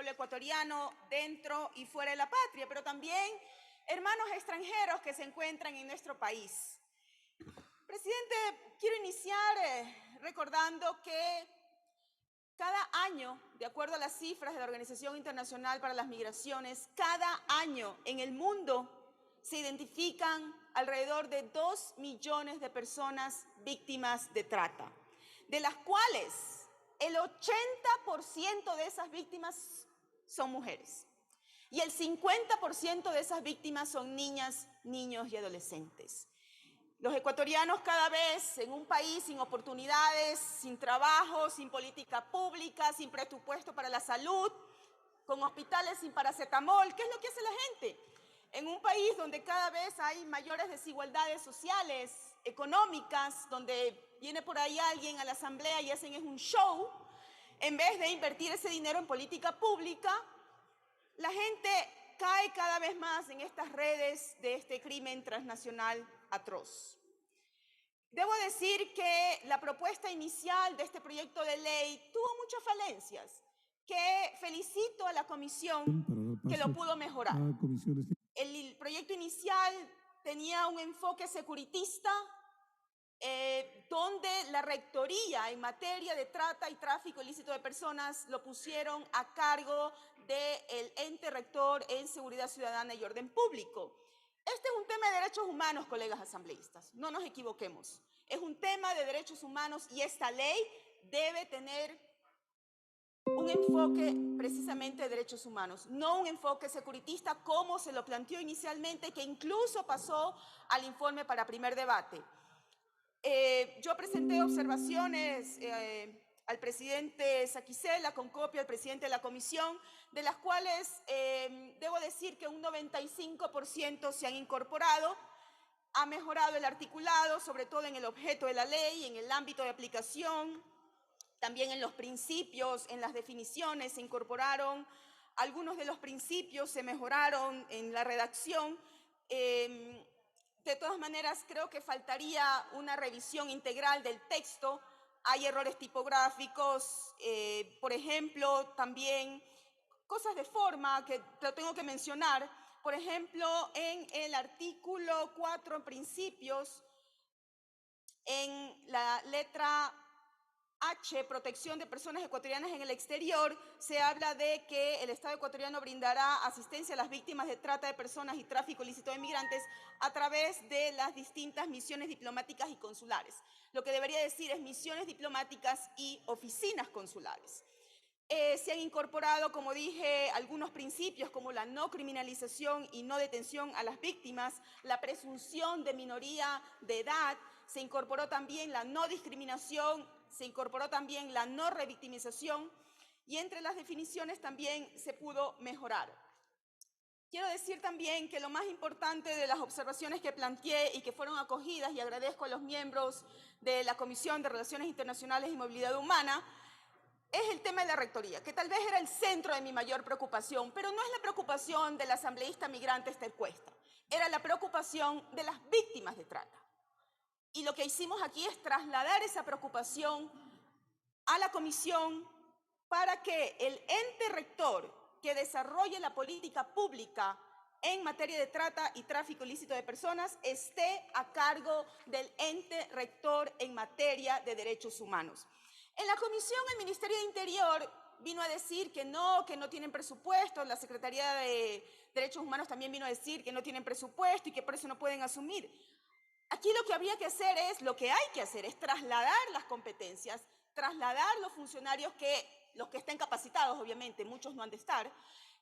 pueblo ecuatoriano dentro y fuera de la patria, pero también hermanos extranjeros que se encuentran en nuestro país. Presidente, quiero iniciar recordando que cada año, de acuerdo a las cifras de la Organización Internacional para las Migraciones, cada año en el mundo se identifican alrededor de 2 millones de personas víctimas de trata, de las cuales el 80% de esas víctimas son mujeres y el 50% de esas víctimas son niñas, niños y adolescentes. Los ecuatorianos cada vez en un país sin oportunidades, sin trabajo, sin política pública, sin presupuesto para la salud, con hospitales sin paracetamol. ¿Qué es lo que hace la gente? En un país donde cada vez hay mayores desigualdades sociales, económicas, donde viene por ahí alguien a la asamblea y hacen es un show, en vez de invertir ese dinero en política pública, la gente cae cada vez más en estas redes de este crimen transnacional atroz. Debo decir que la propuesta inicial de este proyecto de ley tuvo muchas falencias, que felicito a la comisión que lo pudo mejorar. El proyecto inicial tenía un enfoque securitista, donde la rectoría en materia de trata y tráfico ilícito de personas lo pusieron a cargo del ente rector en seguridad ciudadana y orden público. Este es un tema de derechos humanos, colegas asambleístas, no nos equivoquemos. Es un tema de derechos humanos y esta ley debe tener un enfoque precisamente de derechos humanos, no un enfoque securitista como se lo planteó inicialmente, que incluso pasó al informe para primer debate. Yo presenté observaciones al presidente Saquicela con copia al presidente de la comisión, de las cuales debo decir que un 95% se han incorporado. Ha mejorado el articulado, sobre todo en el objeto de la ley, en el ámbito de aplicación, también en los principios, en las definiciones se incorporaron algunos de los principios, se mejoraron en la redacción. De todas maneras, creo que faltaría una revisión integral del texto. Hay errores tipográficos, por ejemplo, también cosas de forma que lo tengo que mencionar. Por ejemplo, en el artículo 4, principios, en la letra H, protección de personas ecuatorianas en el exterior, se habla de que el Estado ecuatoriano brindará asistencia a las víctimas de trata de personas y tráfico ilícito de migrantes a través de las distintas misiones diplomáticas y consulares. Lo que debería decir es misiones diplomáticas y oficinas consulares. Se han incorporado, como dije, algunos principios como la no criminalización y no detención a las víctimas, la presunción de minoría de edad, se incorporó también la no discriminación, se incorporó también la no revictimización y entre las definiciones también se pudo mejorar. Quiero decir también que lo más importante de las observaciones que planteé y que fueron acogidas, y agradezco a los miembros de la Comisión de Relaciones Internacionales y Movilidad Humana, es el tema de la rectoría, que tal vez era el centro de mi mayor preocupación, pero no es la preocupación del asambleísta migrante Esther Cuesta, era la preocupación de las víctimas de trata. Y lo que hicimos aquí es trasladar esa preocupación a la comisión para que el ente rector que desarrolle la política pública en materia de trata y tráfico ilícito de personas esté a cargo del ente rector en materia de derechos humanos. En la comisión, el Ministerio de Interior vino a decir que no tienen presupuesto, la Secretaría de Derechos Humanos también vino a decir que no tienen presupuesto y que por eso no pueden asumir. Aquí lo que habría que hacer es, lo que hay que hacer es trasladar las competencias, trasladar los funcionarios los que estén capacitados, obviamente, muchos no han de estar,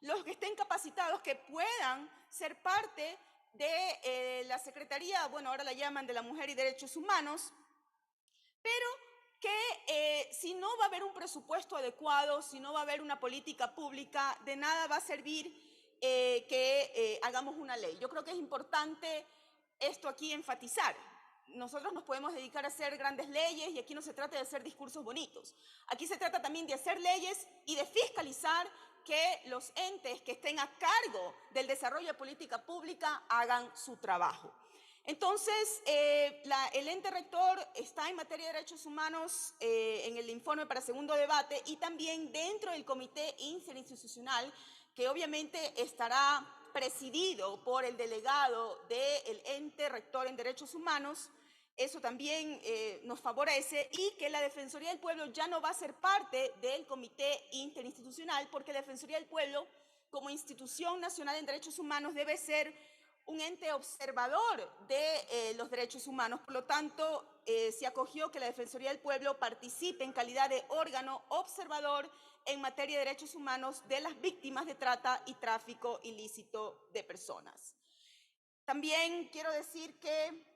los que estén capacitados que puedan ser parte de la Secretaría, bueno, ahora la llaman de la Mujer y Derechos Humanos, pero que si no va a haber un presupuesto adecuado, si no va a haber una política pública, de nada va a servir que hagamos una ley. Yo creo que es importante esto aquí enfatizar. Nosotros nos podemos dedicar a hacer grandes leyes y aquí no se trata de hacer discursos bonitos. Aquí se trata también de hacer leyes y de fiscalizar que los entes que estén a cargo del desarrollo de política pública hagan su trabajo. Entonces, el ente rector está en materia de derechos humanos en el informe para segundo debate y también dentro del comité interinstitucional, que obviamente estará presidido por el delegado del ente rector en derechos humanos. Eso también nos favorece, y que la Defensoría del Pueblo ya no va a ser parte del comité interinstitucional, porque la Defensoría del Pueblo, como institución nacional en derechos humanos, debe ser un ente observador de los derechos humanos. Por lo tanto, se acogió que la Defensoría del Pueblo participe en calidad de órgano observador en materia de derechos humanos de las víctimas de trata y tráfico ilícito de personas. También quiero decir que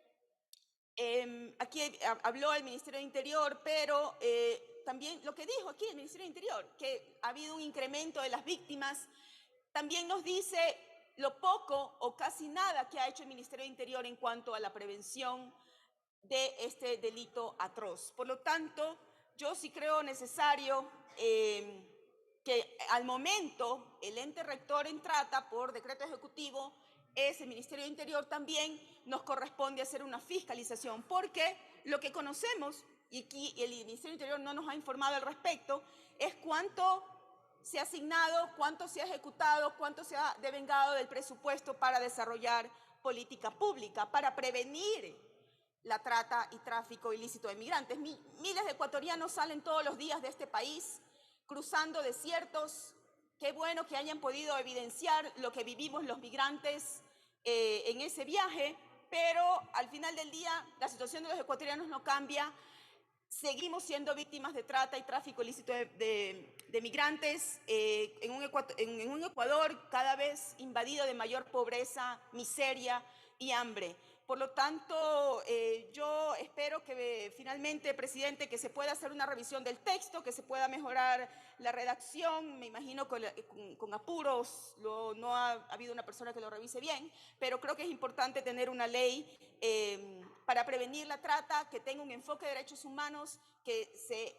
aquí habló el Ministerio de Interior, pero también lo que dijo aquí el Ministerio de Interior, que ha habido un incremento de las víctimas, también nos dice lo poco o casi nada que ha hecho el Ministerio de Interior en cuanto a la prevención de este delito atroz. Por lo tanto, yo sí creo necesario que al momento el ente rector en trata por decreto ejecutivo es el Ministerio de Interior. También nos corresponde hacer una fiscalización, porque lo que conocemos, y aquí el Ministerio de Interior no nos ha informado al respecto, es cuánto se ha asignado, cuánto se ha ejecutado, cuánto se ha devengado del presupuesto para desarrollar política pública, para prevenir la trata y tráfico ilícito de migrantes. Miles de ecuatorianos salen todos los días de este país cruzando desiertos. Qué bueno que hayan podido evidenciar lo que vivimos los migrantes en ese viaje, pero al final del día la situación de los ecuatorianos no cambia. Seguimos siendo víctimas de trata y tráfico ilícito de migrantes en un Ecuador cada vez invadido de mayor pobreza, miseria y hambre. Por lo tanto, yo espero que finalmente, presidente, que se pueda hacer una revisión del texto, que se pueda mejorar la redacción. Me imagino con apuros, no ha habido una persona que lo revise bien, pero creo que es importante tener una ley para prevenir la trata, que tenga un enfoque de derechos humanos, que se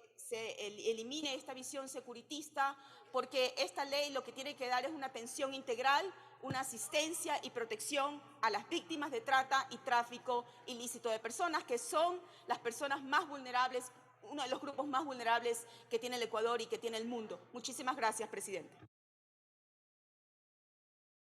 elimine esta visión securitista, porque esta ley lo que tiene que dar es una atención integral, una asistencia y protección a las víctimas de trata y tráfico ilícito de personas, que son las personas más vulnerables, uno de los grupos más vulnerables que tiene el Ecuador y que tiene el mundo. Muchísimas gracias, presidente.